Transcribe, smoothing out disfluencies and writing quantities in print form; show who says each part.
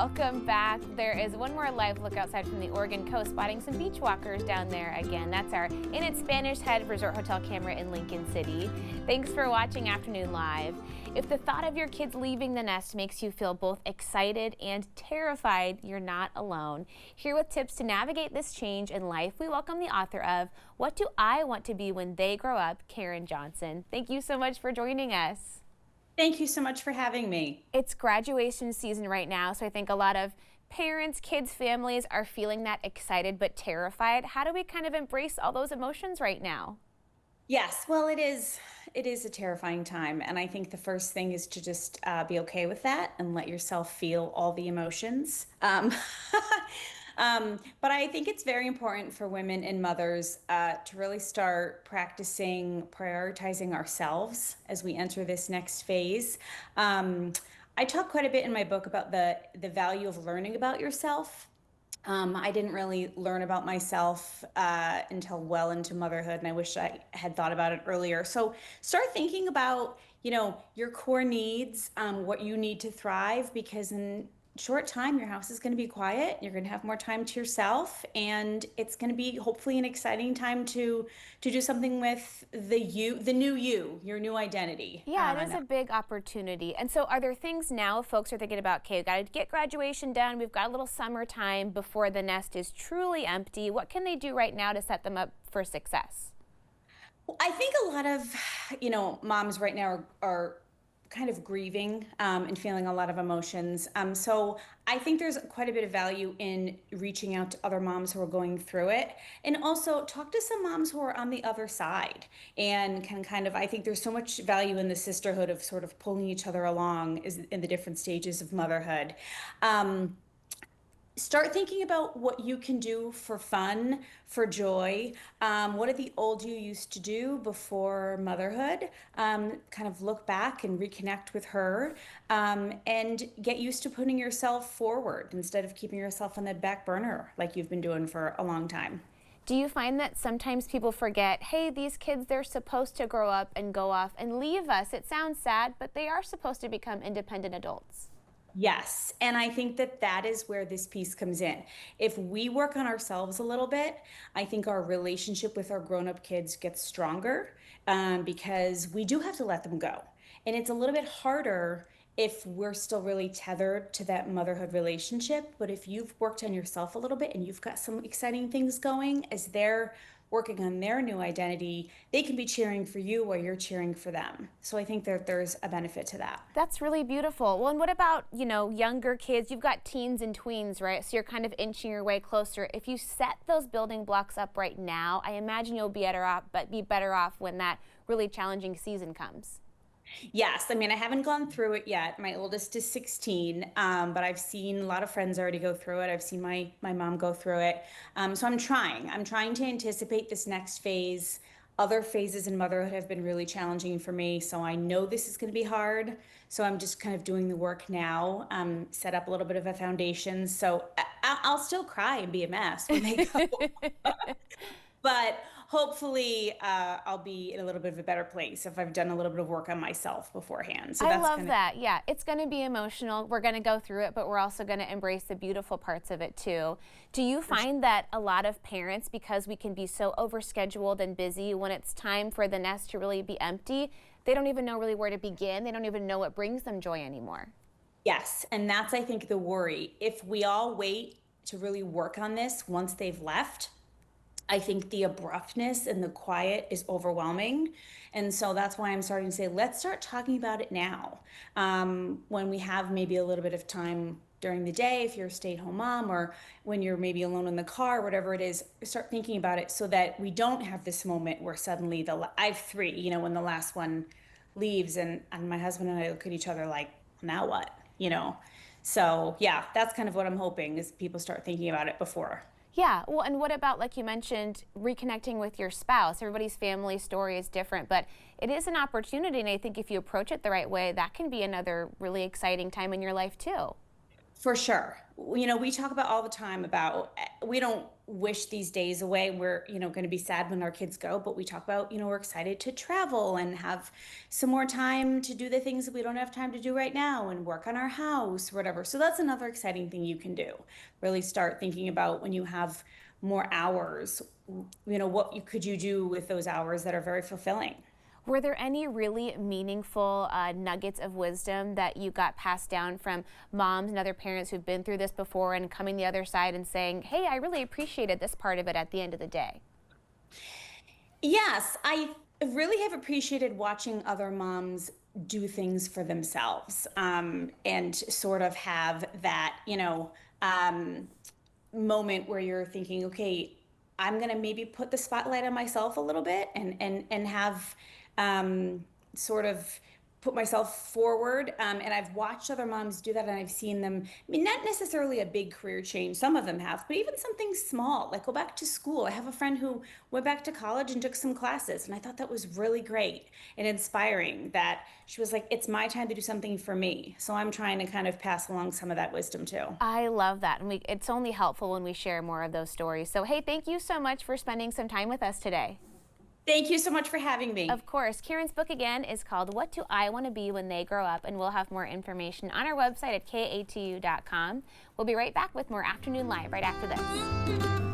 Speaker 1: Welcome back. There is one more live look outside from the Oregon coast, spotting some beach walkers down there again. That's our In It Spanish Head Resort Hotel camera in Lincoln City. Thanks for watching Afternoon Live. If the thought of your kids leaving the nest makes you feel both excited and terrified, you're not alone. Here with tips to navigate this change in life, we welcome the author of What Do I Want to Be When They Grow Up, Karen Johnson. Thank you so much for joining us.
Speaker 2: Thank you so much for having me.
Speaker 1: It's graduation season right now, so I think a lot of parents, kids, families are feeling that excited but terrified. How do we kind of embrace all those emotions right now?
Speaker 2: Yes, well, it is a terrifying time, and I think the first thing is to just be okay with that and let yourself feel all the emotions. But I think it's very important for women and mothers to really start practicing prioritizing ourselves as we enter this next phase. I talk quite a bit in my book about the value of learning about yourself. I didn't really learn about myself until well into motherhood, and I wish I had thought about it earlier. So start thinking about, your core needs, what you need to thrive, because in short time, your house is going to be quiet. You're going to have more time to yourself, and it's going to be hopefully an exciting time to do something with the new you, your new identity.
Speaker 1: Yeah, it is a big opportunity. And so are there things now folks are thinking about, okay, we've got to get graduation done, we've got a little summertime before the nest is truly empty. What can they do right now to set them up for success?
Speaker 2: Well, I think a lot of, moms right now are kind of grieving and feeling a lot of emotions. So I think there's quite a bit of value in reaching out to other moms who are going through it, and also talk to some moms who are on the other side and can kind of, I think there's so much value in the sisterhood of sort of pulling each other along in the different stages of motherhood. Start thinking about what you can do for fun, for joy. What are the old you used to do before motherhood? Kind of look back and reconnect with her, and get used to putting yourself forward instead of keeping yourself on the back burner like you've been doing for a long time.
Speaker 1: Do you find that sometimes people forget, hey, these kids, they're supposed to grow up and go off and leave us? It sounds sad, but they are supposed to become independent adults.
Speaker 2: Yes, and I think that is where this piece comes in. If we work on ourselves a little bit, I think our relationship with our grown-up kids gets stronger, because we do have to let them go. And it's a little bit harder if we're still really tethered to that motherhood relationship. But if you've worked on yourself a little bit and you've got some exciting things going as they're working on their new identity, they can be cheering for you while you're cheering for them. So I think that there's a benefit to that.
Speaker 1: That's really beautiful. Well, and what about, younger kids? You've got teens and tweens, right? So you're kind of inching your way closer. If you set those building blocks up right now, I imagine you'll be better off when that really challenging season comes.
Speaker 2: Yes, I mean, I haven't gone through it yet. My oldest is 16, but I've seen a lot of friends already go through it. I've seen my mom go through it. So I'm trying. I'm trying to anticipate this next phase. Other phases in motherhood have been really challenging for me, so I know this is going to be hard. So I'm just kind of doing the work now, set up a little bit of a foundation. So I'll still cry and be a mess when they go. But hopefully I'll be in a little bit of a better place if I've done a little bit of work on myself beforehand. So
Speaker 1: I
Speaker 2: that's
Speaker 1: love that. Yeah, it's going to be emotional. We're going to go through it, but we're also going to embrace the beautiful parts of it too. Do you find that a lot of parents, because we can be so overscheduled and busy, when it's time for the nest to really be empty, they don't even know really where to begin. They don't even know what brings them joy anymore.
Speaker 2: Yes, and that's, I think, the worry. If we all wait to really work on this once they've left, I think the abruptness and the quiet is overwhelming. And so that's why I'm starting to say, let's start talking about it now. When we have maybe a little bit of time during the day, if you're a stay-at-home mom, or when you're maybe alone in the car, whatever it is, start thinking about it so that we don't have this moment where suddenly I have three, when the last one leaves, and my husband and I look at each other like, now what? So yeah, that's kind of what I'm hoping is people start thinking about it before.
Speaker 1: Yeah, well, and what about, like you mentioned, reconnecting with your spouse? Everybody's family story is different, but it is an opportunity, and I think if you approach it the right way, that can be another really exciting time in your life too.
Speaker 2: For sure. We talk about all the time about we don't wish these days away. We're, going to be sad when our kids go, but we talk about, we're excited to travel and have some more time to do the things that we don't have time to do right now and work on our house, whatever. So that's another exciting thing you can do. Really start thinking about when you have more hours, what could you do with those hours that are very fulfilling.
Speaker 1: Were there any really meaningful nuggets of wisdom that you got passed down from moms and other parents who've been through this before and coming the other side and saying, hey, I really appreciated this part of it at the end of the day?
Speaker 2: Yes, I really have appreciated watching other moms do things for themselves, and sort of have that, moment where you're thinking, okay, I'm gonna maybe put the spotlight on myself a little bit and have sort of put myself forward. And I've watched other moms do that, and I've seen them. I mean, not necessarily a big career change. Some of them have, but even something small, like go back to school. I have a friend who went back to college and took some classes, and I thought that was really great and inspiring. That she was like, "It's my time to do something for me." So I'm trying to kind of pass along some of that wisdom too.
Speaker 1: I love that. And it's only helpful when we share more of those stories. So, hey, thank you so much for spending some time with us today.
Speaker 2: Thank you so much for having me.
Speaker 1: Of course. Karen's book again is called What Do I Want to Be When They Grow Up? And we'll have more information on our website at katu.com. We'll be right back with more Afternoon Live right after this.